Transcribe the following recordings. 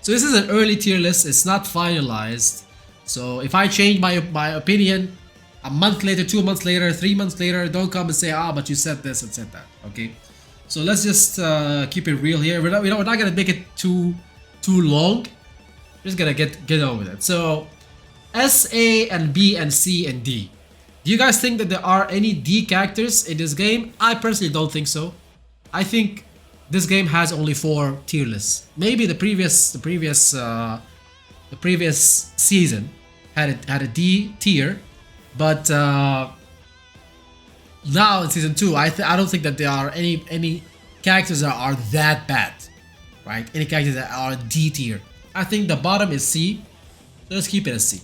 So this is an early tier list. It's not finalized. So if I change my opinion a month later, 2 months later, 3 months later, don't come and say, ah, but you said this and said that. Okay. So let's just keep it real here. We're not gonna make it too long. We're just gonna get on with it. So S, A, and B, and C, and D. Do you guys think that there are any D characters in this game? I personally don't think so. I think this game has only 4 tier lists. Maybe the previous season had a D tier, but now in season 2, I don't think that there are any characters that are that bad, right? Any characters that are D tier. I think the bottom is C, so let's keep it as C.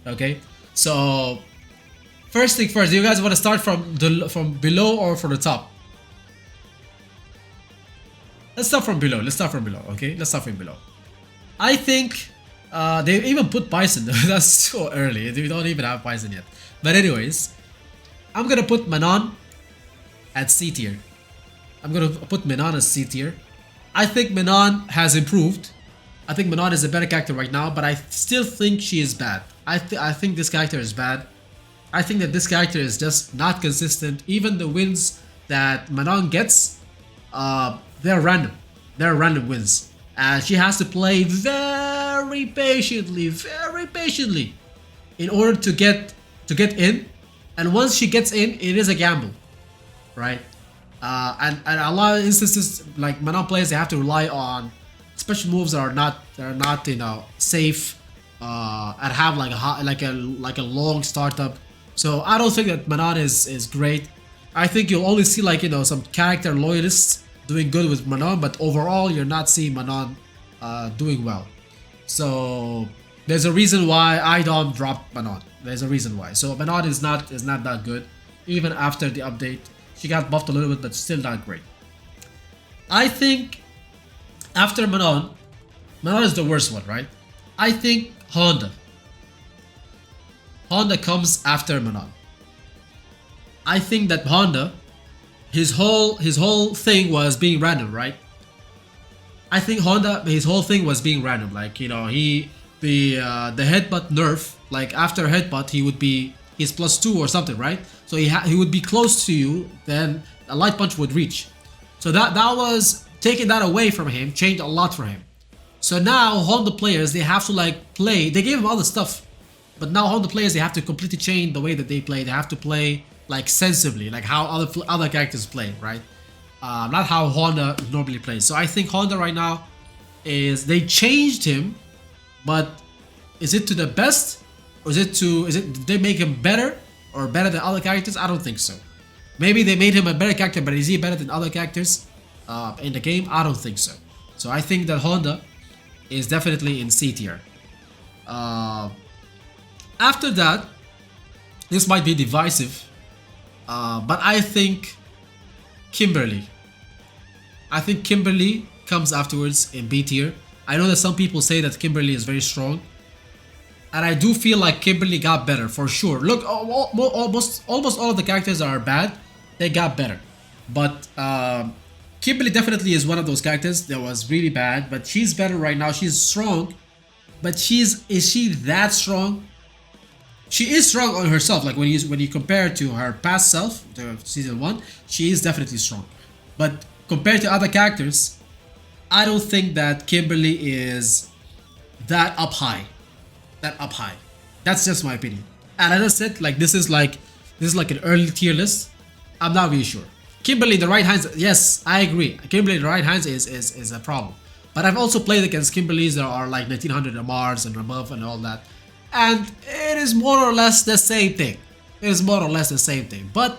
Okay, so first thing first, do you guys want to start from below or from the top? Let's start from below. Okay, let's start from below. I think they even put Bison. That's so early. We don't even have Bison yet. But anyways, I'm gonna put Manon at C tier. I think Manon has improved. I think Manon is a better character right now, but I still think she is bad. I think this character is bad. I think that this character is just not consistent. Even the wins that Manon gets, they're random. They're random wins. And she has to play very patiently in order to get in. And once she gets in, it is a gamble, right? And a lot of instances, like Manon players, they have to rely on special moves that are not safe, and have like a long startup. So I don't think that Manon is great. I think you'll only see some character loyalists doing good with Manon, but overall you're not seeing Manon doing well. So there's a reason why IDOM dropped Manon. There's a reason why. So Manon is not that good. Even after the update, she got buffed a little bit, but still not great. I think after Manon is the worst one, right? I think Honda comes after Manon. I think that Honda, his whole thing was being random, right? I think Honda, his whole thing was being random. The headbutt nerf, like after headbutt, he's +2 or something, right? So he would be close to you, then a light punch would reach. So that was taking that away from him, changed a lot for him. So now Honda players, they have to play. They gave him all the stuff, but now Honda players, they have to completely change the way that they play. They have to play sensibly, like how other characters play, right? Not how Honda normally plays. So I think Honda right now they changed him, but is it to the best, or did they make him better or better than other characters? I don't think so. Maybe they made him a better character, but is he better than other characters in the game? I don't think so. So I think that Honda is definitely in C tier. After that, this might be divisive, but I think Kimberly comes afterwards in B tier. I know that some people say that Kimberly is very strong, and I do feel like Kimberly got better for sure. Look, almost all of the characters that are bad, they got better, but Kimberly definitely is one of those characters that was really bad, but she's better right now. She's strong, but is she that strong? She is strong on herself. Like when you compare to her past self, to season 1, she is definitely strong. But compared to other characters, I don't think that Kimberly is that up high. That's just my opinion. And as I said, this is like an early tier list. I'm not really sure. Kimberly in the right hands, yes, I agree. Kimberly in the right hands is a problem. But I've also played against Kimberlys that are like 1900 MRs and above and all that. And it is more or less the same thing. But,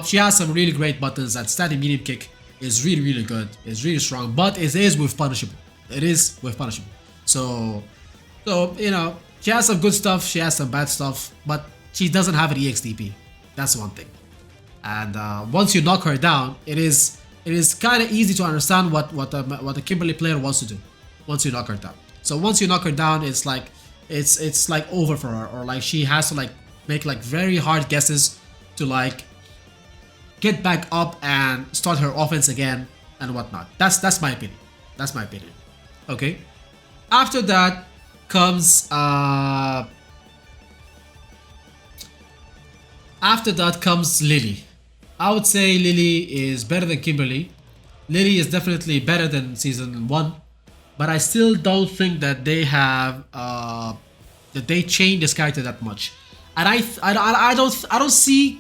she has some really great buttons. That standing medium kick is really, really good. It's really strong. But it is with punishable. So, she has some good stuff. She has some bad stuff. But she doesn't have an EXDP. That's one thing. And once you knock her down, it is kind of easy to understand what the Kimberly player wants to do. Once you knock her down. So once you knock her down, it's like over for her, or she has to make very hard guesses to get back up and start her offense again and whatnot. That's my opinion. Okay. After that comes Lili. I would say Lili is better than Kimberly. Lili is definitely better than season 1, but I still don't think that they have that they changed this character that much. And I don't see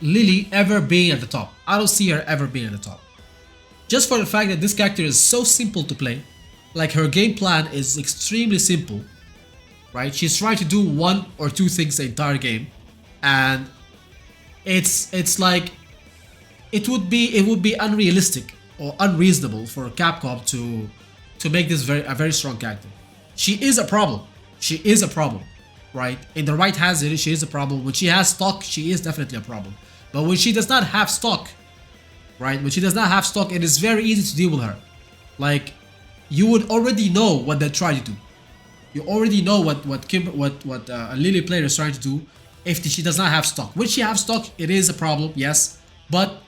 Lili ever being at the top. I don't see her ever being at the top. Just for the fact that this character is so simple to play. Like, her game plan is extremely simple, right? She's trying to do 1 or 2 things the entire game, and it's like it would be unrealistic or unreasonable for Capcom to make this a very strong character. She is a problem. She is a problem, right? In the right hands, she is a problem. When she has stock, she is definitely a problem. But when she does not have stock, right? When she does not have stock, it is very easy to deal with her. Like, you would already know what they're trying to do. You already know what a Lili player is trying to do if she does not have stock. When she has stock, it is a problem, yes. But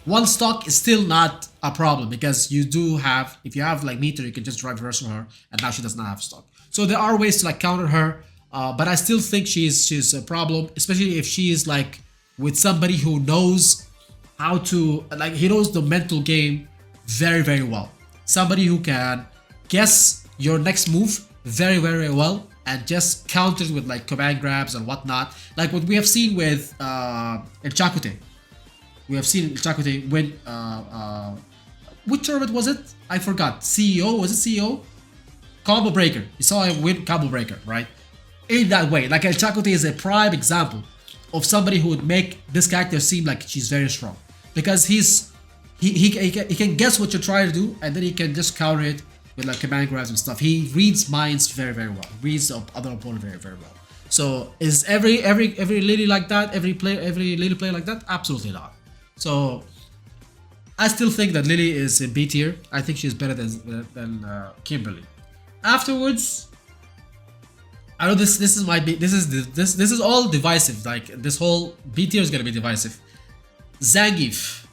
1 stock is still not a problem, because you do have, if you have like meter, you can just drive reverse on her, and now she does not have stock. So there are ways to like counter her, but I still think she's a problem, especially if she is like with somebody who knows how to, like, he knows the mental game very, very well. Somebody who can guess your next move very, very well and just counter it with like command grabs and whatnot, like what we have seen with El Chakute. We have seen El Chakute win. Which tournament was it? I forgot. CEO? Was it CEO? Combo Breaker. You saw him win Combo Breaker, right? In that way, like El Chakute is a prime example of somebody who would make this character seem like she's very strong, because he can guess what you're trying to do, and then he can just counter it with like command grabs and stuff. He reads minds very, very well. Reads the other opponent very, very well. So is every Lili like that? Every Lili player like that? Absolutely not. So I still think that Lili is in B tier. I think she's better than Kimberly. Afterwards, I know this is all divisive. Like, this whole B tier is gonna be divisive. Zangief.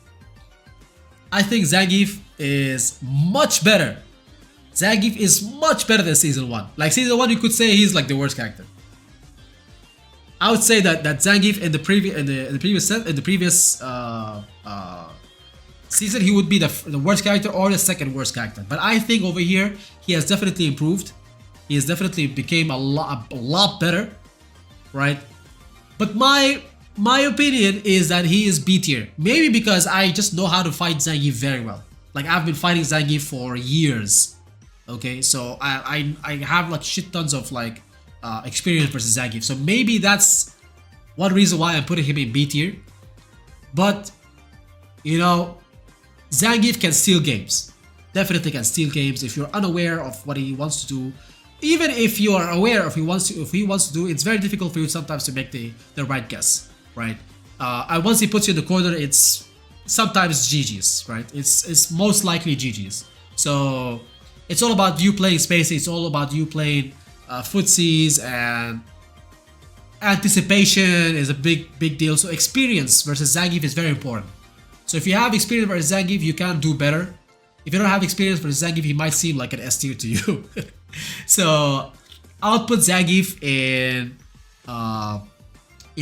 I think Zangief is much better. Zangief is much better than season 1. Like, season 1, you could say he's like the worst character. I would say that Zangief in the previous season, he would be the worst character or the second worst character. But I think over here he has definitely improved. He has definitely became a lot better, right? But my opinion is that he is B tier. Maybe because I just know how to fight Zangief very well. Like, I've been fighting Zangief for years. Okay, so I have like shit tons of like experience versus Zangief. So maybe that's one reason why I'm putting him in B tier. But, you know, Zangief can steal games. Definitely can steal games if you're unaware of what he wants to do. Even if you are aware of if he wants to do, it's very difficult for you sometimes to make the right guess, right? And once he puts you in the corner, it's sometimes GG's, right? It's most likely GG's. So it's all about you playing spacing. It's all about you playing footsies, and anticipation is a big deal. So experience versus Zangief is very important. So if you have experience versus Zangief, you can do better. If you don't have experience versus Zangief, he might seem like an S tier to you. So I'll put Zangief in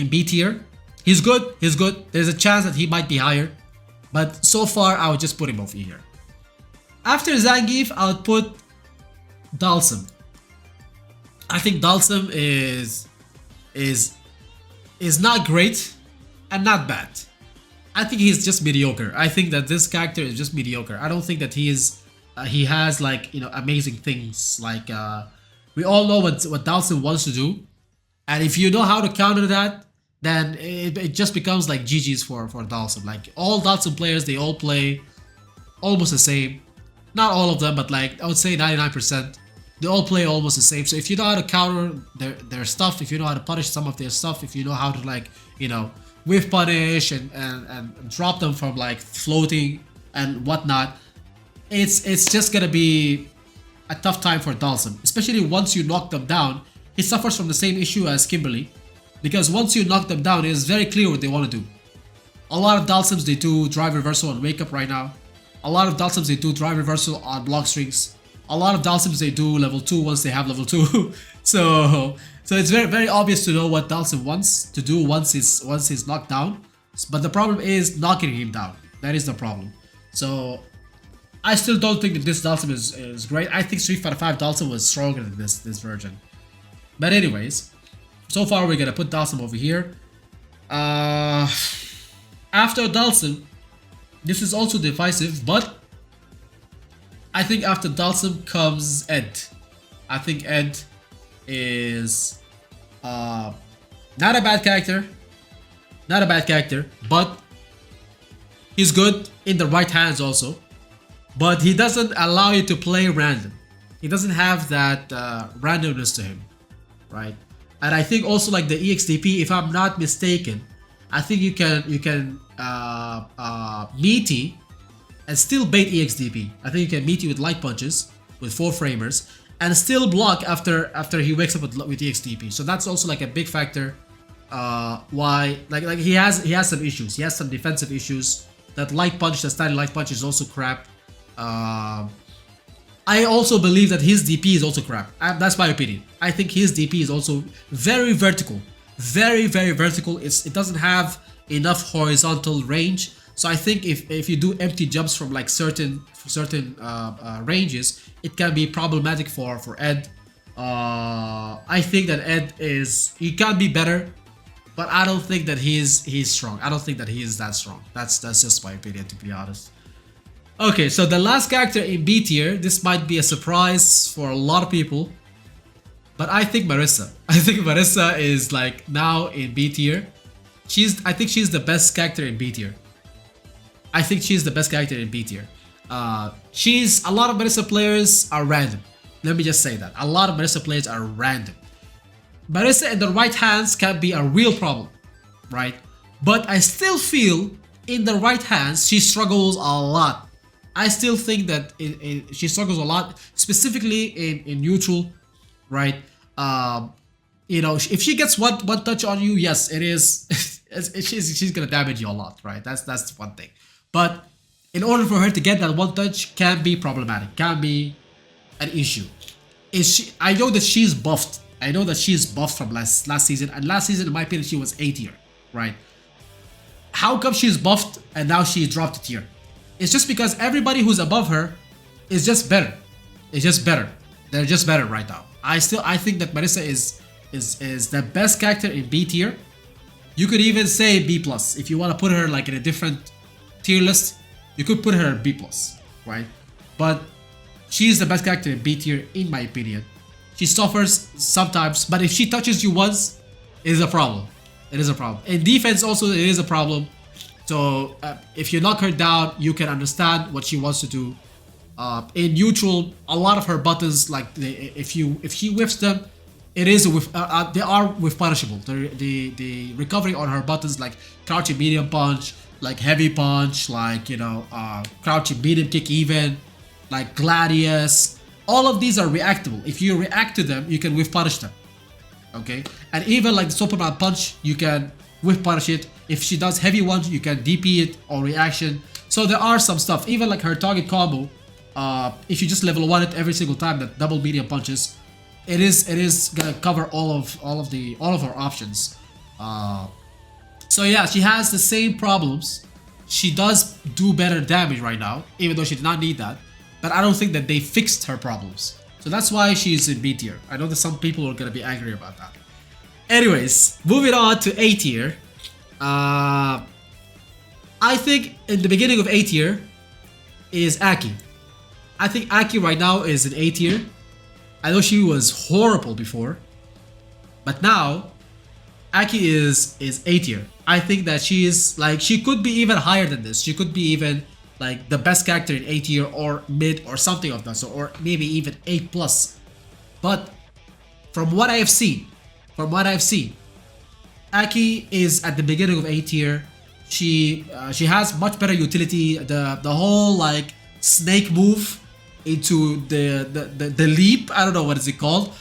B tier. He's good. He's good. There's a chance that he might be higher, but so far I would just put him over here. After Zangief, I would put Dalsum. I think Dalsum is not great and not bad. I think he's just mediocre. I think that this character is just mediocre. I don't think that he has like, you know, amazing things. Like, we all know what Dalsum wants to do, and if you know how to counter that, then it just becomes like GG's for Dalsum. Like, all Dalsum players, they all play almost the same. Not all of them, but like I would say 99%. They all play almost the same. So if you know how to counter their stuff, if you know how to punish some of their stuff, if you know how to, like, you know, whiff punish and drop them from like floating and whatnot, it's just gonna be a tough time for Dalsum. Especially once you knock them down, he suffers from the same issue as Kimberly, because once you knock them down, it is very clear what they want to do. A lot of Dalsums, they do drive reversal and wake up right now. A lot of Dalsums, they do drive reversal on block strings. A lot of Dalsims they do level 2 once they have level 2. So it's very obvious to know what Dalsim wants to do once he's knocked down. But the problem is knocking him down. That is the problem. So I still don't think that this Dalsim is great. I think Street Fighter 5 Dalsim was stronger than this version. But anyways, so far we're gonna put Dalsim over here. After Dalsim, this is also divisive, but I think after Dalsim comes Ed. I think Ed is not a bad character. Not a bad character, but he's good in the right hands also. But he doesn't allow you to play random. He doesn't have that randomness to him, right? And I think also like the EXDP, if I'm not mistaken, I think you can meaty and still bait EXDP. I think you can meaty with light punches with 4 framers and still block after he wakes up with EXDP. So that's also like a big factor. Why like he has some issues. He has some defensive issues. That light punch, the standing light punch is also crap. I also believe that his DP is also crap. That's my opinion. I think his DP is also very vertical. Very vertical. It doesn't have enough horizontal range. So I think if you do empty jumps from like certain ranges, it can be problematic for Ed. I think that Ed he can be better, but I don't think that he's strong. I don't think that he is that strong. That's just my opinion, to be honest. Okay, so the last character in B tier, this might be a surprise for a lot of people, but I think Marissa. I think Marissa is like now in B tier. I think she's the best character in B tier. I think she's the best character in B tier. A lot of Marissa players are random. Let me just say that. A lot of Marissa players are random. Marissa in the right hands can be a real problem, right? But I still feel in the right hands, she struggles a lot. I still think that she struggles a lot, specifically in neutral, right? You know, if she gets one touch on you, yes, it is. she's gonna damage you a lot, right? That's one thing. But in order for her to get that one touch, can be problematic, can be an issue. I know that she's buffed. I know that she's buffed from last season, and last season, in my opinion, she was A tier, right? How come she's buffed and now she dropped a tier? It's just because everybody who's above her is just better. It's just better. They're just better right now. I think that Marissa is the best character in B tier. You could even say B plus if you want to put her like in a different tier list. You could put her B plus, right? But she's the best character in B tier in my opinion. She suffers sometimes, but if she touches you once, it is a problem. It is a problem. In defense also, it is a problem. So if you knock her down, you can understand what she wants to do. In neutral, a lot of her buttons, like if she whiffs them, it is a whiff. They are whiff punishable. The recovery on her buttons, like crouching medium punch, like heavy punch, like crouching medium kick, even like gladius. All of these are reactable. If you react to them, you can whiff punish them. Okay, and even like the Superman punch, you can whiff punish it. If she does heavy ones, you can DP it on reaction. So there are some stuff. Even like her target combo, if you just level 1 it every single time that double medium punches, it is gonna cover all of her options. So yeah, she has the same problems. She does do better damage right now, even though she did not need that. But I don't think that they fixed her problems. So that's why she's in B tier. I know that some people are gonna be angry about that. Anyways, moving on to A tier. I think in the beginning of A tier is Aki. I think Aki right now is in A tier. I know she was horrible before, but now Aki is A tier. I think that she could be even higher than this. She could be even like the best character in A tier or mid or something of that sort, or maybe even A plus. But from what I have seen, Aki is at the beginning of A tier. She has much better utility. The whole like snake move into the leap. I don't know what is it called.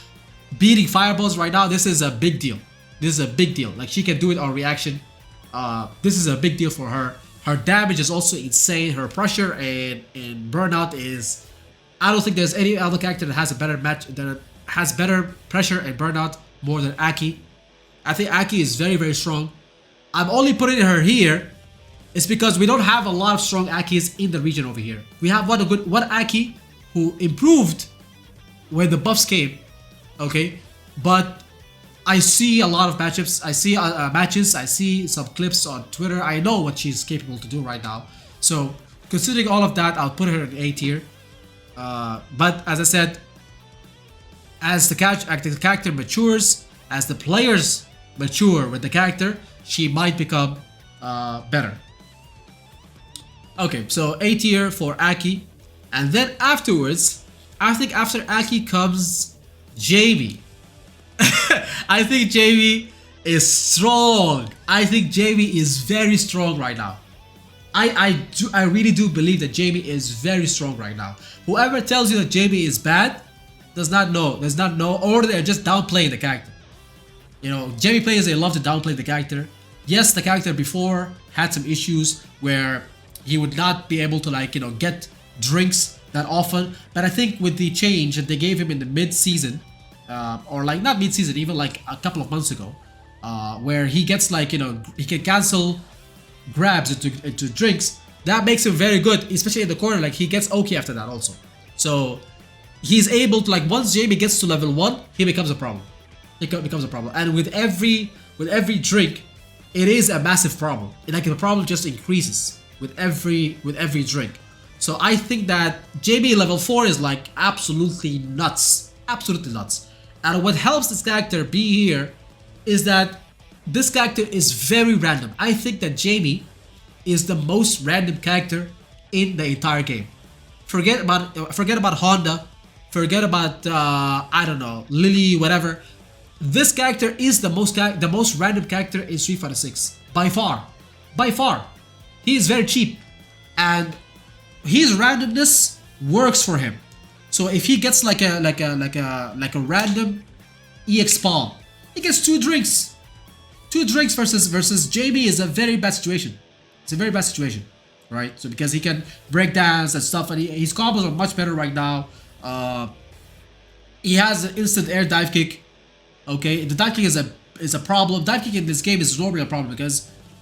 Beating fireballs right now. This is a big deal. This is a big deal. Like she can do it on reaction. This is a big deal for her. Her damage is also insane. Her pressure and burnout is I don't think there's any other character that has a better match, that has better pressure and burnout more than Aki. I think Aki is very, very strong. I'm only putting her here is because we don't have a lot of strong Akis in the region over here. We have one Aki who improved when the buffs came, okay? But I see a lot of matchups. I see matches. I see some clips on Twitter. I know what she's capable to do right now. So considering all of that, I'll put her in A tier. But as I said, as the character matures, as the players mature with the character, she might become better. Okay, so A tier for Aki. And then afterwards, I think after Aki comes Jamie. I think Jamie is strong. I think Jamie is very strong right now. I really do believe that Jamie is very strong right now. Whoever tells you that Jamie is bad does not know, or they're just downplaying the character. You know, Jamie players, they love to downplay the character. Yes, the character before had some issues where he would not be able to, like, you know, get drinks that often. But I think with the change that they gave him in the mid-season, or like not mid-season, even like a couple of months ago, where he gets, like, you know, he can cancel grabs into drinks, that makes him very good, especially in the corner. Like, he gets okay after that also. So he's able to, like, once Jamie gets to level 1, he becomes a problem. It becomes a problem. And with every drink, it is a massive problem. Like, the problem just increases with every drink. So I think that Jamie level 4 is like absolutely nuts. Absolutely nuts. And what helps this character be here is that this character is very random. I think that Jamie is the most random character in the entire game. Forget about Honda. Forget about I don't know, Lili, whatever. This character is the most random character in Street Fighter 6 by far. By far. He is very cheap, and his randomness works for him. So if he gets like a random EX palm, he gets 2 drinks. 2 drinks versus Jamie is a very bad situation. It's a very bad situation, right? So because he can break dance and stuff, and his combos are much better right now. He has an instant air dive kick. Okay, the dive kick is a problem. Dive kick in this game is normally a problem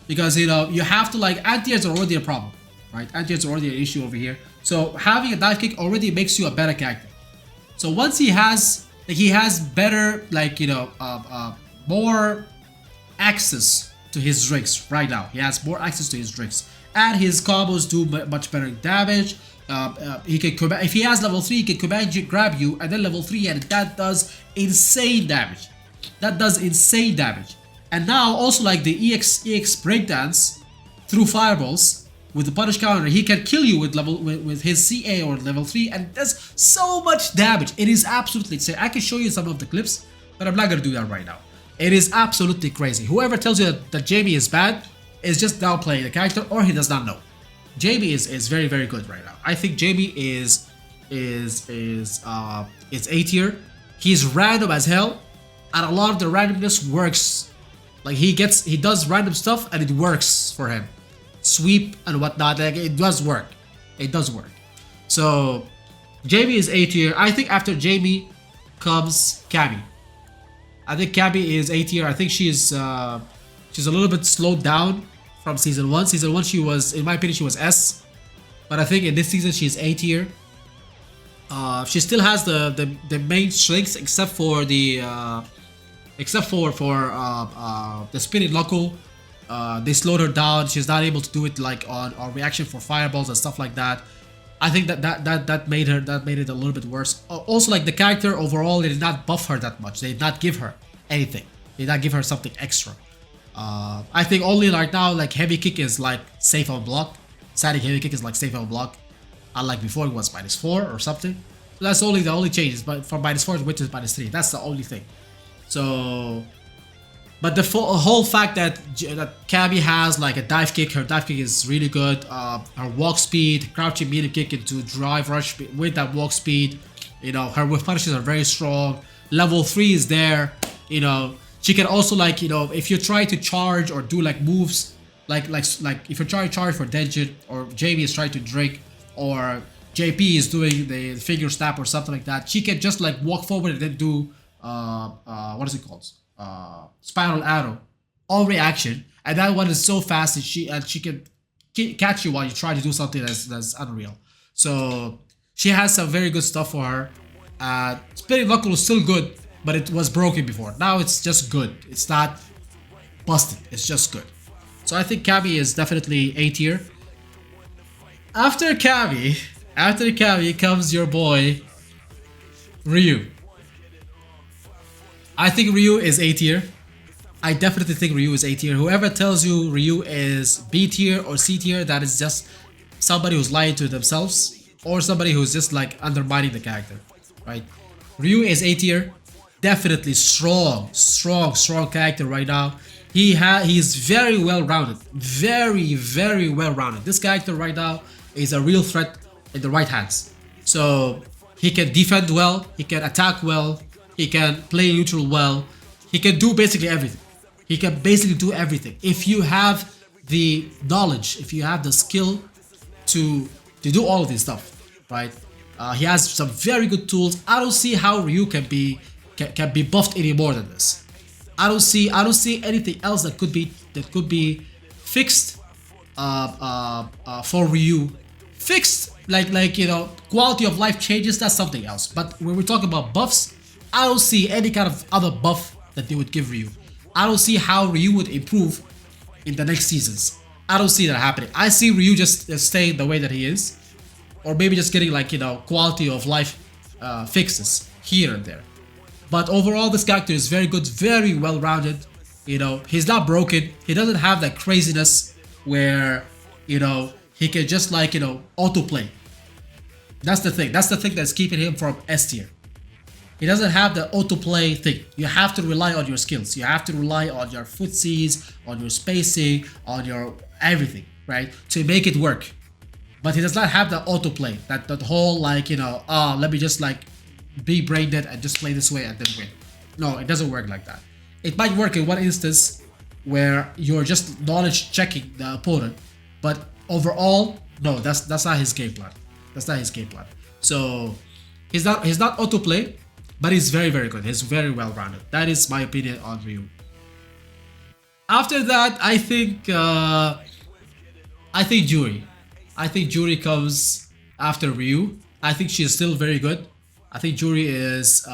because you know, you have to, like, anti-airs are already a problem, right? Anti-airs are already an issue over here. So having a dive kick already makes you a better character. So once he has better, like, you know, more access to his drinks right now. He has more access to his drinks, and his combos do much better damage. He can if he has level 3, he can command you, grab you, and then level 3, and that does insane damage. That does insane damage. And now also, like, the EX breakdance through fireballs with the punish counter, he can kill you with his CA or level 3, and it does so much damage. It is absolutely insane. I can show you some of the clips, but I'm not gonna do that right now. It is absolutely crazy. Whoever tells you that Jamie is bad is just downplaying the character, or he does not know. Jamie is very, very good right now. I think Jamie is A tier. He's random as hell, and a lot of the randomness works. Like, he does random stuff and it works for him. Sweep and whatnot, like, it does work. It does work. So Jamie is A tier. I think after Jamie comes Cammy. I think Cammy is A tier. I think she's a little bit slowed down from season 1. Season 1 she was, in my opinion, she was S. But I think in this season she's A tier. She still has the main strengths except for the spinning loco. They slowed her down. She's not able to do it, like, on reaction for fireballs and stuff like that. I think that made it a little bit worse. Also, like, the character overall, they did not buff her that much. They did not give her anything. They did not give her something extra. I think only right now, like, heavy kick is, like, safe on block. Static heavy kick is, like, safe on block. Unlike before, it was -4 or something. So that's the only changes. But from -4 to -3, that's the only thing. So, but the whole fact that Cammy has, like, a dive kick, her dive kick is really good. Her walk speed, crouching medium kick into drive rush with that walk speed. You know, her whiff punishes are very strong. Level 3 is there. You know, she can also, like, you know, if you try to charge or do, like, moves, like if you're trying to charge for Denjin, or Jamie is trying to drink, or JP is doing the figure snap or something like that, she can just like walk forward and then do what is it called? Spiral arrow, all reaction, and that one is so fast that she can catch you while you try to do something that's unreal. So she has some very good stuff for her. Spinning knuckle was still good, but it was broken before. Now it's just good. It's not busted. It's just good. So I think Kami is definitely A tier. After Kami comes your boy Ryu. I think Ryu is A tier. I definitely think Ryu is A tier. Whoever tells you Ryu is B tier or C tier, that is just somebody who's lying to themselves or somebody who's just like undermining the character, right? Ryu is A tier. Definitely strong character right now. He's very well rounded. Very well rounded. This character right now is a real threat in the right hands. So he can defend well, he can attack well, he can play neutral well, he can do basically everything. He can basically do everything. If you have the knowledge, if you have the skill to do all of this stuff, right? He has some very good tools. I don't see how Ryu can be buffed any more than this. I don't see anything else that could be fixed for Ryu. Fixed like you know, quality of life changes, that's something else. But when we're talking about buffs, I don't see any kind of other buff that they would give Ryu. I don't see how Ryu would improve in the next seasons. I don't see that happening. I see Ryu just staying the way that he is, or maybe just getting like, you know, quality of life fixes here and there. But overall, this character is very good, very well rounded. You know, he's not broken. He doesn't have that craziness where, you know, he can just like, you know, autoplay. That's the thing. That's the thing that's keeping him from S tier. He doesn't have the autoplay thing. You have to rely on your skills. You have to rely on your footsies, on your spacing, on your everything, right? To make it work. But he does not have the autoplay. That whole like, you know, let me just like be brain dead and just play this way and then win. No, it doesn't work like that. It might work in one instance where you're just knowledge checking the opponent, but overall, no, that's not his game plan. That's not his game plan. So he's not autoplay, but he's very good. He's very well rounded. That is my opinion on Ryu. After that, I think Juri. I think Juri comes after Ryu. I think she is still very good. I think Juri is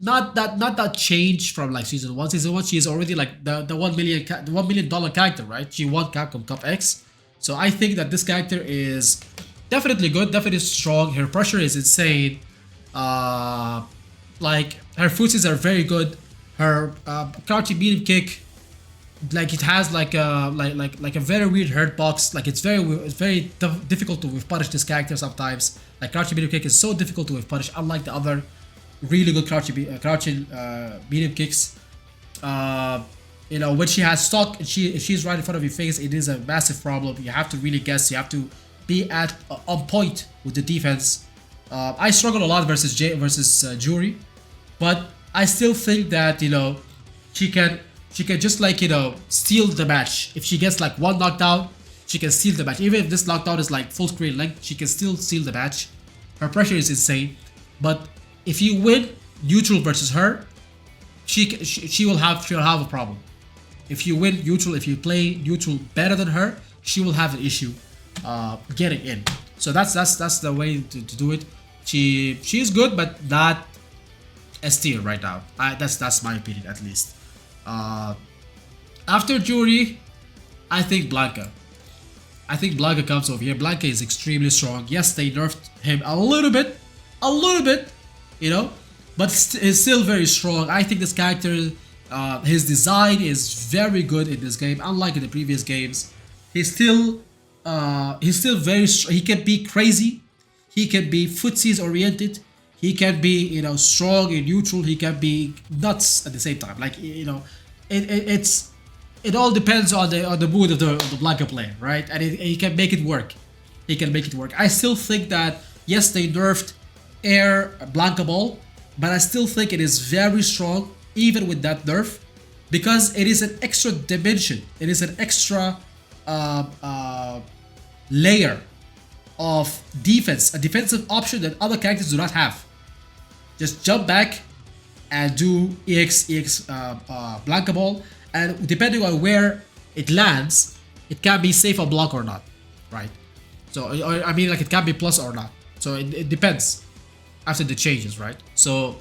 not that change from like season 1. Season 1, she is already like the $1 million character, right? She won Capcom Cup X. So I think that this character is definitely good, definitely strong. Her pressure is insane. Like her footsies are very good. Her crouching medium kick, like it has like a very weird hurt box. Like it's very difficult to whiff punish this character sometimes. Like crouching medium kick is so difficult to whiff punish, unlike the other really good crouching medium kicks. You know, when she has stock, if she's right in front of your face, it is a massive problem. You have to really guess. You have to be on point with the defense. I struggle a lot versus Juri, but I still think that, you know, she can just like, you know, steal the match. If she gets like one knockdown, she can steal the match. Even if this knockdown is like full screen length, she can still steal the match. Her pressure is insane. But if you win neutral versus her, she will have a problem. If you win neutral, if you play neutral better than her, she will have an issue getting in. So that's the way to do it. She is good, but not S tier right now. That's my opinion, at least. After Juri, I think Blanca. I think Blanca comes over here. Blanca is extremely strong. Yes, they nerfed him a little bit, you know, but is still very strong. I think this character, his design is very good in this game, unlike in the previous games. He's still very strong. He can be crazy. He can be footsies oriented. He can be, you know, strong and neutral. He can be nuts at the same time. Like, you know, it all depends on the mood of the Blanca player, right? And he can make it work. He can make it work. I still think that, yes, they nerfed Air Blanca Ball, but I still think it is very strong even with that nerf, because it is an extra dimension. It is an extra layer of defense, a defensive option that other characters do not have. Just jump back and do EX Blanca Ball, and depending on where it lands, it can be safe on block or not, right? So, I mean, like, it can be plus or not. So it depends after the changes, right? So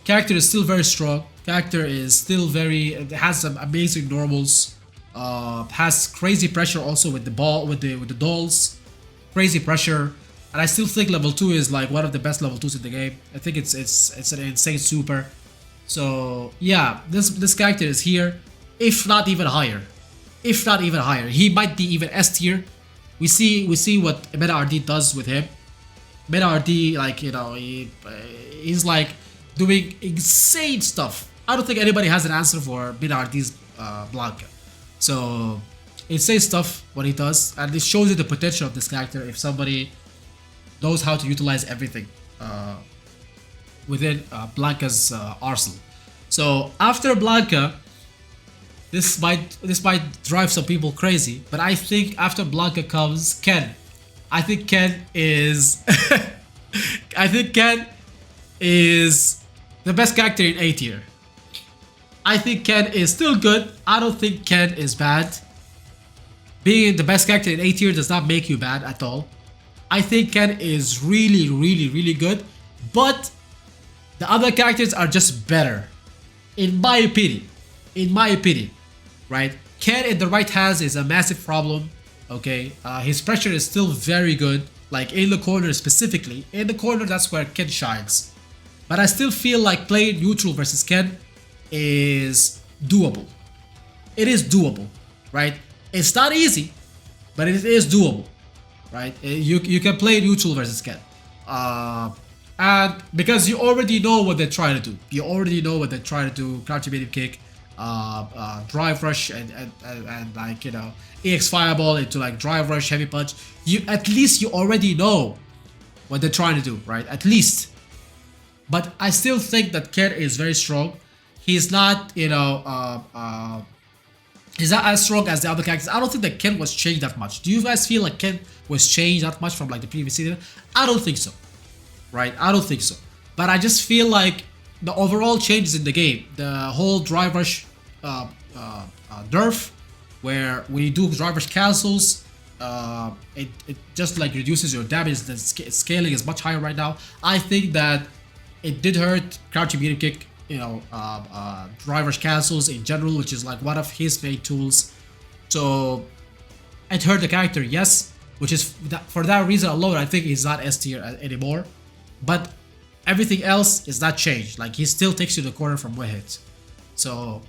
character is still very strong. Character is still very, it has some amazing normals. Has crazy pressure also with the ball, with the dolls. Crazy pressure. And I still think level 2 is like one of the best level 2s in the game. I think it's an insane super. So yeah, this character is here, if not even higher. If not even higher. He might be even S tier. We see what Meta RD does with him. Meta RD, like, you know, he's like doing insane stuff. I don't think anybody has an answer for Meta RD's Blanca. So insane stuff what he does, and it shows you the potential of this character if somebody knows how to utilize everything within Blanca's arsenal. So after Blanca, this might drive some people crazy, but I think after Blanca comes Ken. I think Ken is I think Ken is the best character in A tier. I think Ken is still good. I don't think Ken is bad. Being the best character in A tier does not make you bad at all. I think Ken is really, really, really good, but the other characters are just better, in my opinion. In my opinion, right? Ken in the right hands is a massive problem. Okay, his pressure is still very good. Like in the corner specifically, in the corner that's where Ken shines. But I still feel like playing neutral versus Ken is doable. It is doable, right? It's not easy, but it is doable, right? You can play neutral versus Ken. And because you already know what they're trying to do. You already know what they're trying to do. Crouch medium kick, drive rush, and like, you know, EX fireball into like drive rush, heavy punch. You at least you already know what they're trying to do, right? At least. But I still think that Ken is very strong. He's not, you know, he's not as strong as the other characters. I don't think that Ken was changed that much. Do you guys feel like Ken was changed that much from like the previous season? I don't think so, right? I don't think so. But I just feel like the overall changes in the game, the whole drive rush nerf, where when you do drive rush cancels, it just like reduces your damage. The scaling is much higher right now. I think that it did hurt crouching medium kick, you know, drive rush cancels in general, which is like one of his main tools. So it hurt the character, yes, which is for that reason alone, I think he's not S tier anymore. But everything else is not changed. Like, he still takes you to the corner from one hit. So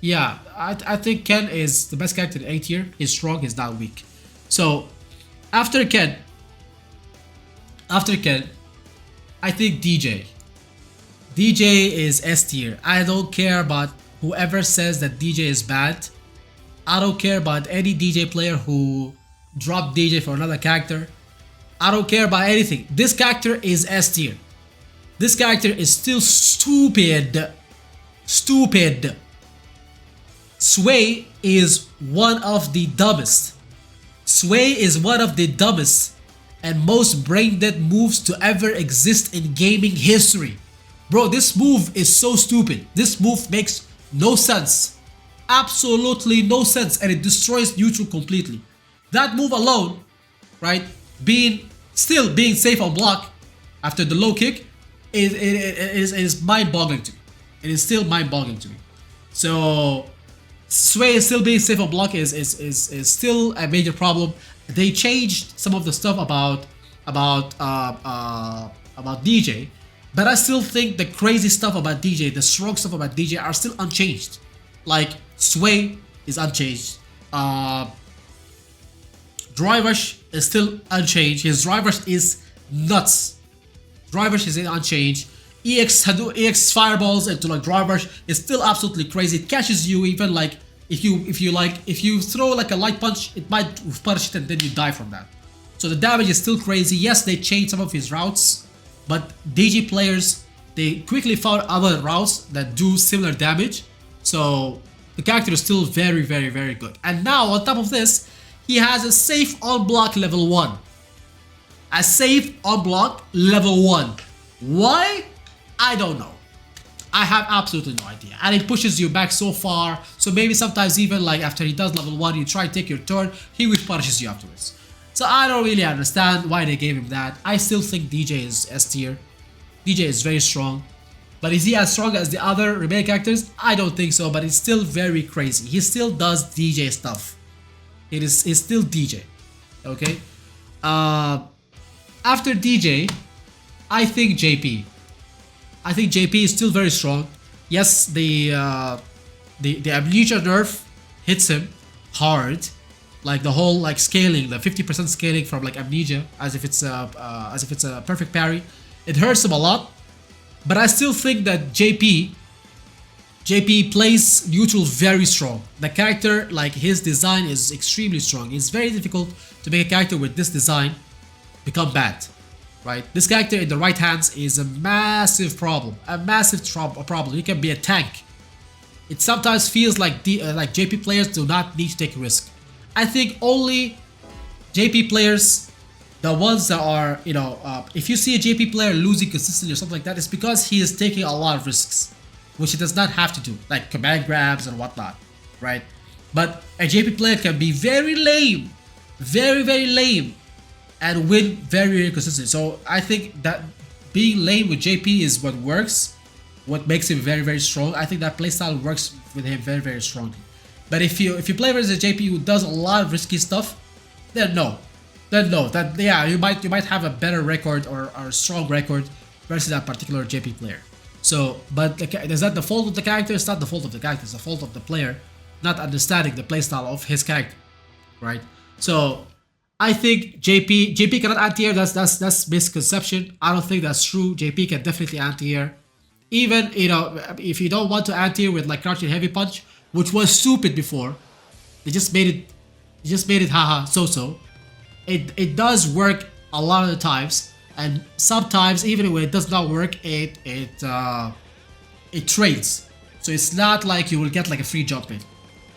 yeah, I think Ken is the best character in A tier. He's strong, he's not weak. So after Ken, I think DJ. DJ is S tier. I don't care about whoever says that DJ is bad. I don't care about any DJ player who dropped DJ for another character. I don't care about anything. This character is S tier. This character is still stupid. Stupid. Sway is one of the dumbest. Sway is one of the dumbest and most brain dead moves to ever exist in gaming history. Bro, this move is so stupid. This move makes no sense. Absolutely no sense, and it destroys neutral completely. That move alone, right, still being safe on block after the low kick is mind-boggling to me. It is still mind-boggling to me. So Sway still being safe on block is still a major problem. They changed some of the stuff about DJ, but I still think the crazy stuff about DJ, the strong stuff about DJ are still unchanged. Like Sway is unchanged. Drive rush is still unchanged. His drive rush is nuts. Drive rush is unchanged. EX fireballs into like drive rush is still absolutely crazy. It catches you even like if you throw like a light punch, it might punish it and then you die from that. So the damage is still crazy. Yes, they changed some of his routes, but DG players, they quickly found other routes that do similar damage. So the character is still very, very, very good. And now on top of this, he has a safe on block level 1. A safe on block level 1. Why? I don't know. I have absolutely no idea. And it pushes you back so far. So maybe sometimes even like after he does level 1, you try to take your turn, he will punishes you afterwards. So I don't really understand why they gave him that. I still think DJ is S tier. DJ is very strong. But is he as strong as the other remaining characters? I don't think so, but it's still very crazy. He still does DJ stuff. It's still DJ. Okay? After DJ, I think JP. I think JP is still very strong. Yes, the amnesia nerf hits him hard, like the whole like scaling, the 50% scaling from like amnesia, as if it's a perfect parry. It hurts him a lot, but I still think that JP plays neutral very strong. The character, like his design is extremely strong. It's very difficult to make a character with this design become bad. Right? This character in the right hands is a massive problem. A massive problem. He can be a tank. It sometimes feels like JP players do not need to take a risk. I think only JP players, the ones that are, you know, if you see a JP player losing consistently or something like that, it's because he is taking a lot of risks, which he does not have to do, like command grabs and whatnot, right? But a JP player can be very lame, very lame, and win very consistently. So I think that being lame with JP is what works, what makes him very strong. I think that playstyle works with him very strongly. But if you play versus a JP who does a lot of risky stuff, then no, that yeah, you might have a better record or a strong record versus that particular JP player. So, but is that the fault of the character? It's not the fault of the character. It's the fault of the player not understanding the playstyle of his character, right? So I think JP cannot anti-air. That's misconception. I don't think that's true. JP can definitely anti-air. Even, you know, if you don't want to anti-air with like crouching heavy punch, which was stupid before, they just made it haha so. It does work a lot of the times, and sometimes even when it does not work, it trades. So it's not like you will get like a free jump in.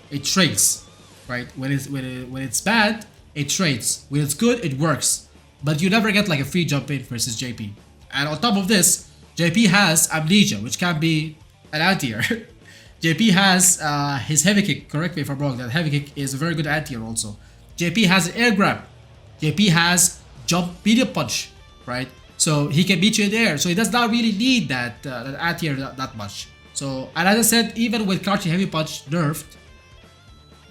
It trades, right? When it's bad, it trades. When it's good, it works. But you never get like a free jump in versus JP. And on top of this, JP has amnesia, which can be an anti-air. JP has his heavy kick. Correct me if I'm wrong. That heavy kick is a very good anti-air also. JP has an air grab. JP has jump medium punch, right? So he can beat you in the air. So he does not really need that anti-air that much. So, and as I said, even with crouching heavy punch nerfed,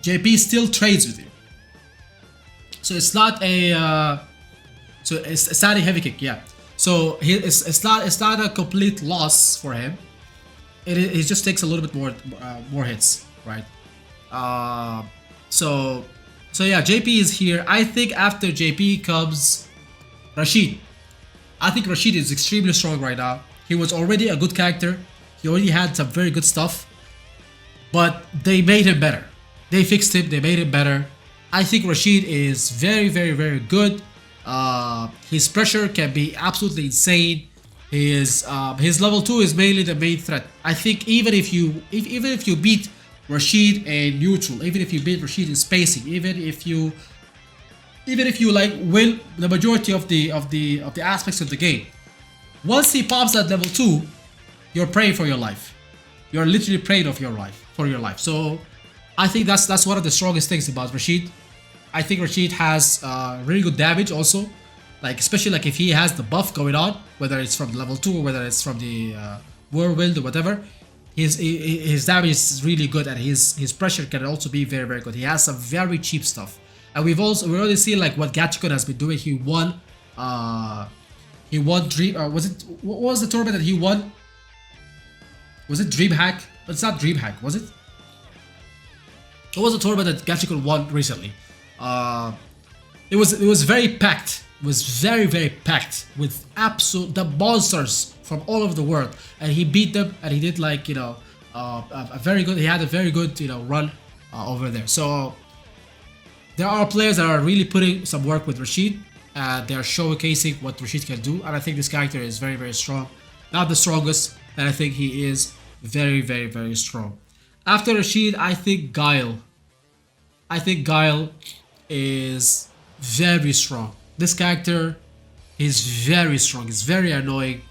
JP still trades with you. So it's not a so it's a standing heavy kick, yeah. So it's not a complete loss for him. It just takes a little bit more hits, right? So yeah, JP is here. I think after JP comes Rashid. I think Rashid is extremely strong right now. He was already a good character. He already had some very good stuff, but they made him better. They fixed him. They made him better. I think Rashid is very good. His pressure can be absolutely insane. His level 2 is mainly the main threat. I think even if you beat Rashid in neutral, even if you beat Rashid in spacing, even if you like win the majority of the aspects of the game, once he pops at level 2, you're praying for your life. You're literally praying for your life. So I think that's one of the strongest things about Rashid. I think Rashid has really good damage also, like especially like if he has the buff going on, whether it's from level 2 or whether it's from the whirlwind or whatever. His damage is really good, and his pressure can also be very good. He has some very cheap stuff, and we've already seen like what Gachikun has been doing. He won Dream. What was the tournament that he won? Was it DreamHack? But it's not DreamHack, was it? What was the tournament that Gachikun won recently? It was very packed. It was very packed with the monsters from all over the world, and he beat them, and he did like, you know, he had a very good, you know, run over there. So there are players that are really putting some work with Rashid, and they are showcasing what Rashid can do, and I think this character is very strong. Not the strongest, but I think he is very strong. After Rashid, I think Guile. I think Guile is very strong. This character He's very strong. He's very annoying.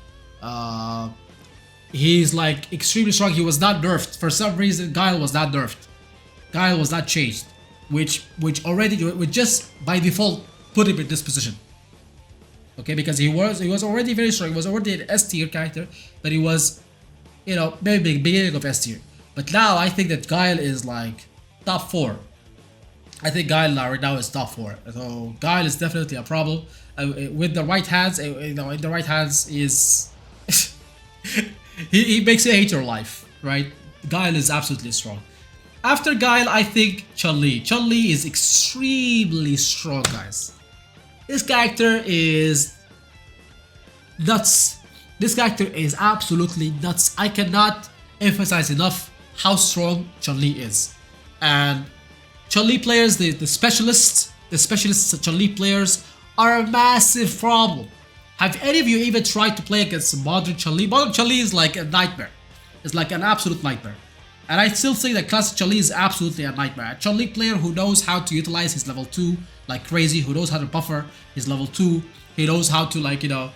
He's like extremely strong. He was not nerfed for some reason. Guile was not nerfed. Guile was not changed, which just by default put him in this position. Okay, because he was already very strong. He was already an S tier character, but he was, you know, maybe beginning of S tier. But now I think that Guile is like top 4. I think Guile right now is top 4. So Guile is definitely a problem. With the right hands, you know, in the right hands is he makes you hate your life, right? Guile is absolutely strong. After Guile, I think Chun-Li. Chun-Li is extremely strong, guys. This character is nuts. This character is absolutely nuts. I cannot emphasize enough how strong Chun-Li is. And Chun-Li players, the specialists Chun-Li players are a massive problem. Have any of you even tried to play against modern Chun-Li? Modern Chun-Li is like a nightmare. It's like an absolute nightmare. And I still think that classic Chun-Li is absolutely a nightmare. A Chun-Li player who knows how to utilize his level 2 like crazy, who knows how to buffer his level 2, he knows how to, like, you know,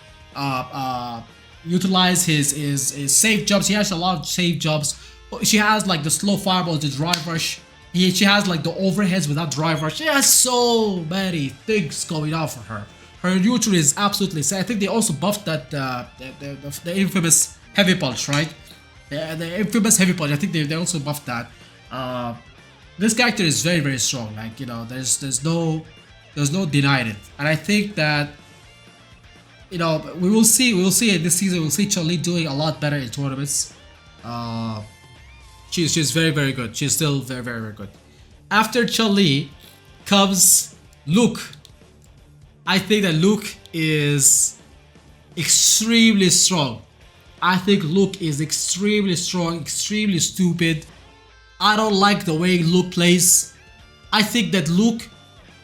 utilize his safe jumps. He has a lot of safe jumps. She has like the slow fireball, the drive rush. She has like the overheads without drive rush. She has so many things going on for her. Her neutral is absolutely insane. I think they also buffed that the infamous heavy punch, right? The infamous heavy punch. I think they also buffed that. This character is very, very strong. Like, you know, there's no denying it. And I think that, you know, we will see in this season. We'll see Chun-Li doing a lot better in tournaments. She's very, very good. She's still very, very, very good. After Chun-Li comes Luke. I think that Luke is extremely strong. I think Luke is extremely strong, extremely stupid. I don't like the way Luke plays. I think that Luke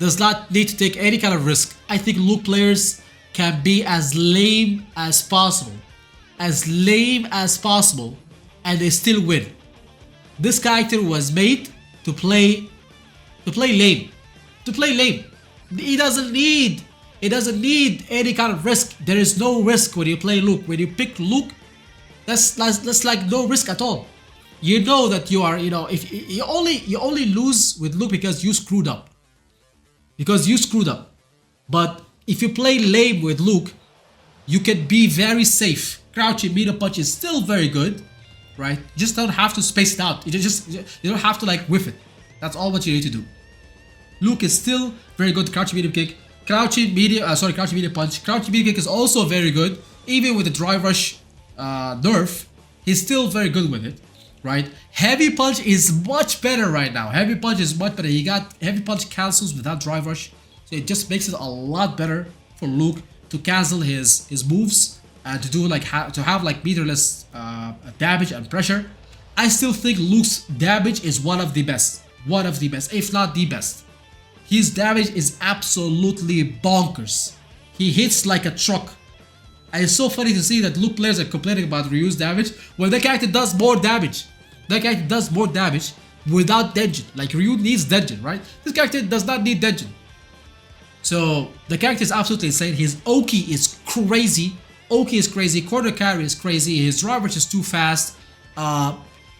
does not need to take any kind of risk. I think Luke players can be as lame as possible. As lame as possible, and they still win. This character was made to play lame. To play lame. He doesn't need any kind of risk. There is no risk when you play Luke. When you pick Luke, that's like no risk at all. You know that you are, you know, if you only lose with Luke because you screwed up. But if you play lame with Luke, you can be very safe. Crouching meter punch is still very good, right? You just don't have to space it out. You don't have to like whiff it. That's all what you need to do. Luke is still very good. Crouching medium kick, crouching medium punch. Crouching medium kick is also very good. Even with the drive rush nerf, he's still very good with it, right? Heavy punch is much better right now. Heavy punch is much better. He got heavy punch cancels without drive rush, so it just makes it a lot better for Luke to cancel his moves and to do like to have like meterless damage and pressure. I still think Luke's damage is one of the best, if not the best. His damage is absolutely bonkers. He hits like a truck. And it's so funny to see that Luke players are complaining about Ryu's damage when the character does more damage. That character does more damage without Denjin. Like, Ryu needs Denjin, right? This character does not need Denjin. So the character is absolutely insane. His Oki is crazy. Quarter carry is crazy. His drive rush is too fast.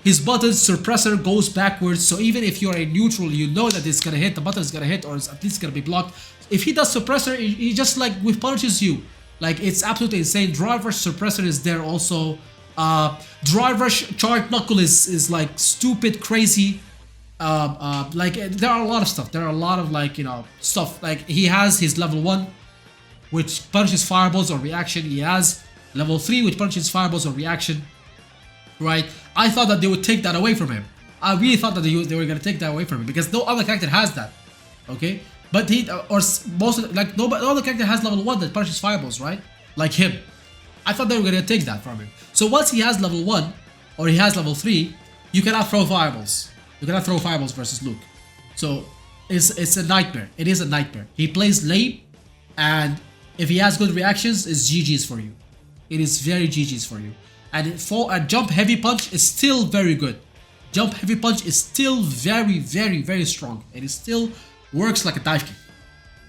His button suppressor goes backwards. So even if you are in neutral, you know that it's gonna hit. The button is gonna hit, or it's at least gonna be blocked. If he does suppressor, he just like whiff punishes you. Like, it's absolutely insane. Drive rush suppressor is there also. Drive rush charge knuckle is like stupid, crazy. Like, there are a lot of stuff. There are a lot of, like, you know, stuff. Like, he has his level 1, which punishes fireballs or reaction. He has level 3, which punishes fireballs or reaction. Right? I thought that they would take that away from him. I really thought that they were gonna take that away from him because no other character has that. Okay? But he, or most of, like, no other character has level 1 that punishes fireballs, right? Like him. I thought they were gonna take that from him. So once he has level 1, or he has level 3, you cannot throw fireballs. You cannot throw fireballs versus Luke. So it's a nightmare. It is a nightmare. He plays late, and if he has good reactions, it's GG's for you. It is very GG's for you. And jump heavy punch is still very good. Jump heavy punch is still very, very, very strong. And it still works like a dive kick,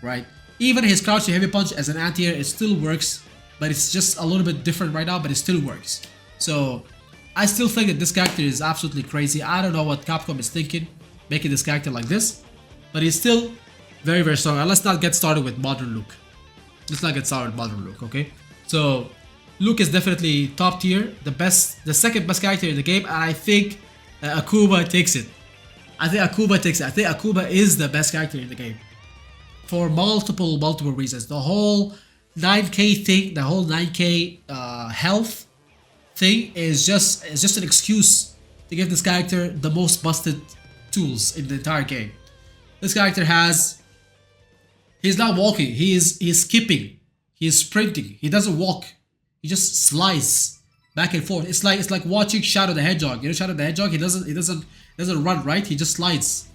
right? Even his crouching heavy punch as an anti-air, it still works, but it's just a little bit different right now, but it still works. So I still think that this character is absolutely crazy. I don't know what Capcom is thinking, making this character like this, but he's still very, very strong. And let's not get started with modern Luke. Let's not get started with modern Luke, okay? So Luke is definitely top tier, the second best character in the game, and I think Akuma takes it. I think Akuma is the best character in the game for multiple reasons. The whole 9k thing, the whole 9k health thing is just an excuse to give this character the most busted tools in the entire game. This character he's not walking, he's skipping, he's sprinting, he doesn't walk, he just slides back and forth. It's like watching Shadow the Hedgehog. You know Shadow the Hedgehog, he doesn't run, right? He just slides,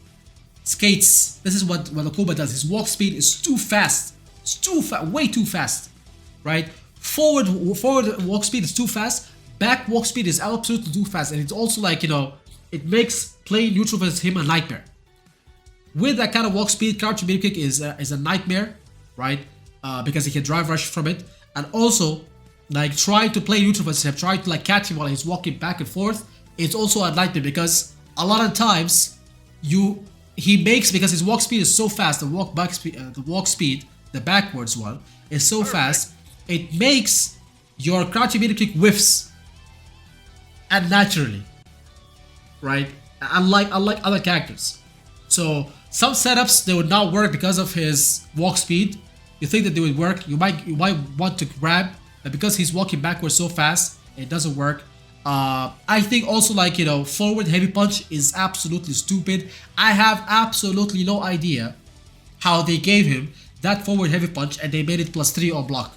skates. This is what Akuma does. His walk speed is too fast. It's way too fast, right? Forward walk speed is too fast. Back walk speed is absolutely too fast, and it's also like, you know, it makes playing neutral versus him a nightmare. With that kind of walk speed, crouching medium kick is a nightmare, right? Because he can drive rush from it, and also like trying to play neutral versus him, trying to like catch him while he's walking back and forth. It's also a nightmare because a lot of times because his walk speed is so fast, the backwards one is so fast, it makes your crouching medium kick whiffs unnaturally, right? Unlike other characters. So some setups, they would not work because of his walk speed. You think that they would work, you might want to grab, but because he's walking backwards so fast, it doesn't work. I think also, like, you know, forward heavy punch is absolutely stupid. I have absolutely no idea how they gave him that forward heavy punch and they made it +3 on block.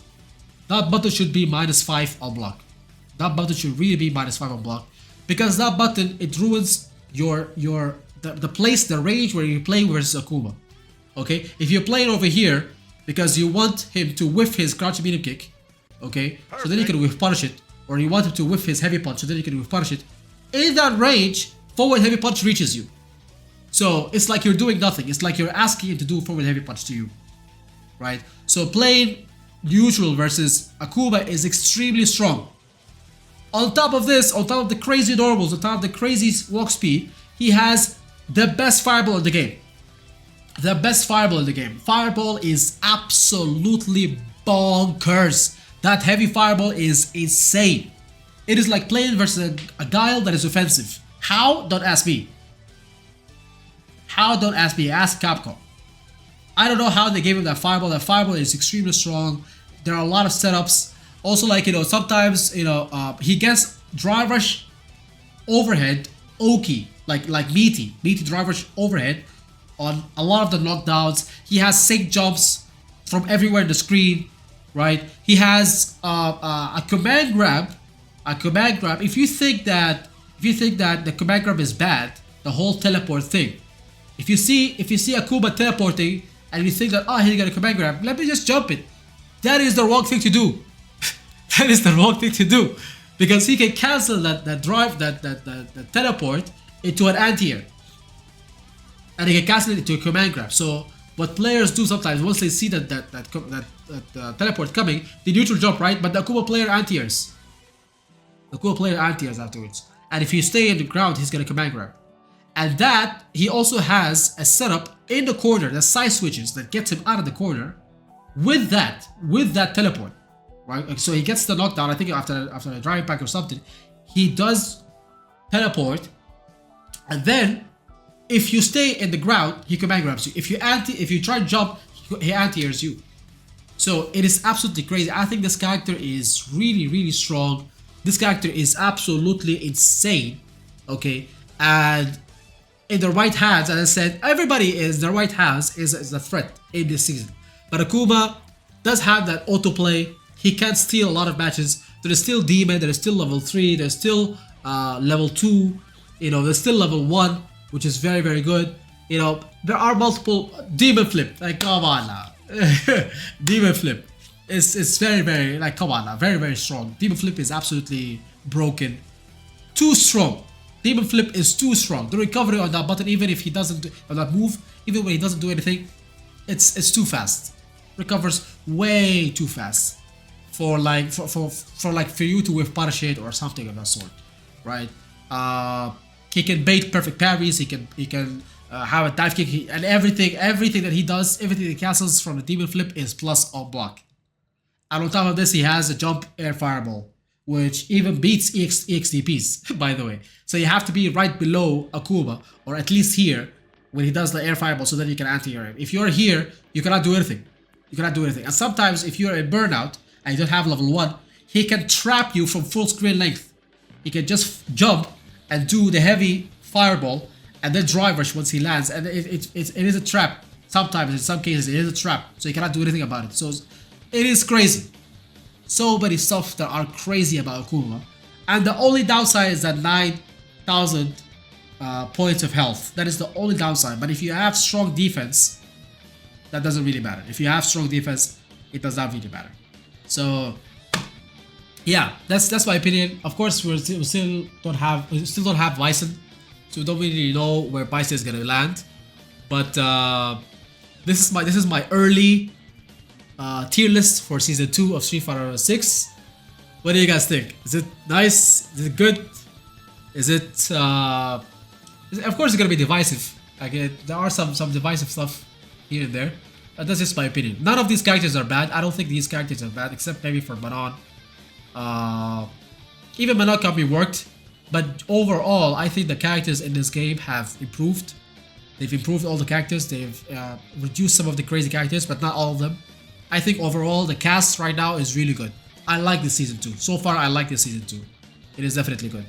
That button should be -5 on block. That button should really be -5 on block, because that button, it ruins the range where you play versus Akuma. Okay, if you're playing over here because you want him to whiff his crouching medium kick, okay, so then you can whiff punish it, or you want him to whiff his heavy punch, so then you can whiff punish it. In that range, forward heavy punch reaches you. So it's like you're doing nothing. It's like you're asking him to do forward heavy punch to you, right? So playing neutral versus Akuma is extremely strong. On top of this, on top of the crazy normals, on top of the crazy walk speed, he has the best fireball in the game. The best fireball in the game. Fireball is absolutely bonkers. That heavy fireball is insane. It is like playing versus a guile that is offensive. How? Don't ask me. How? Don't ask me. Ask Capcom. I don't know how they gave him that fireball. That fireball is extremely strong. There are a lot of setups. Also, like, you know, sometimes, you know, he gets drive rush overhead, Oki, like meaty drive rush overhead on a lot of the knockdowns. He has sync jumps from everywhere in the screen, right? He has a command grab. If you think that the command grab is bad, the whole teleport thing. If you see Akuma teleporting and you think that, oh, he got a command grab, let me just jump it. That is the wrong thing to do. That is the wrong thing to do, because he can cancel that teleport into an anti-air, and he can cancel it into a command grab. So what players do sometimes, once they see that teleport coming, they neutral jump, right? But the Akuma player anti-airs. The Akuma player anti-airs afterwards, and if you stay in the ground, he's gonna command grab. And that, he also has a setup in the corner, the side switches that gets him out of the corner with that teleport, right? So he gets the knockdown, I think after a driving pack or something, he does teleport, and then if you stay in the ground, he command grabs you. If you try to jump, he anti-airs you. So it is absolutely crazy. I think this character is really, really strong. This character is absolutely insane, okay? And in the right hands, as I said, everybody is the right hands is a threat in this season. But Akuma does have that autoplay. He can steal a lot of matches. There is still Demon, there is still level 3, there's still level 2, you know, there's still level 1, which is very, very good. You know, there are multiple Demon Flip. Like, come on now. Demon Flip. It's very, very, like, come on now. Very, very strong. Demon Flip is absolutely broken. Too strong. Demon Flip is too strong. The recovery on that button, even if he doesn't do, on that move, even when he doesn't do anything, it's too fast. recovers way too fast for like for you to whiff punish it or something of that sort, right? He can bait perfect parries. He can have a dive kick, and everything that he does, everything that castles from the demon flip is plus on block. And on top of this, he has a jump air fireball, which even beats EXTPs, by the way. So you have to be right below Akuma, or at least here, when he does the air fireball, so that you can anti-air him. If you're here, you cannot do anything. You cannot do anything. And sometimes, if you're in burnout, and you don't have level 1, he can trap you from full screen length. He can just jump and do the heavy fireball, and then drive rush once he lands. And it is a trap. Sometimes, in some cases, it is a trap. So you cannot do anything about it. So it is crazy. So many stuff that are crazy about Akuma. And the only downside is that 9,000 points of health. That is the only downside. But if you have strong defense, that doesn't really matter. If you have strong defense, it does not really matter. So yeah, that's my opinion. Of course, we still don't have Bison, so we don't really know where Bison is gonna land. But this is my early tier list for season 2 of Street Fighter 6. What do you guys think? Is it nice? Is it good? Is it? Of course, it's gonna be divisive. Like there are some divisive stuff here and there. But that's just my opinion. None of these characters are bad. I don't think these characters are bad, except maybe for Manon. Even Manon can be worked, but overall, I think the characters in this game have improved. They've improved all the characters. They've reduced some of the crazy characters, but not all of them. I think overall, the cast right now is really good. I like this season 2. So far, I like this season 2. It is definitely good.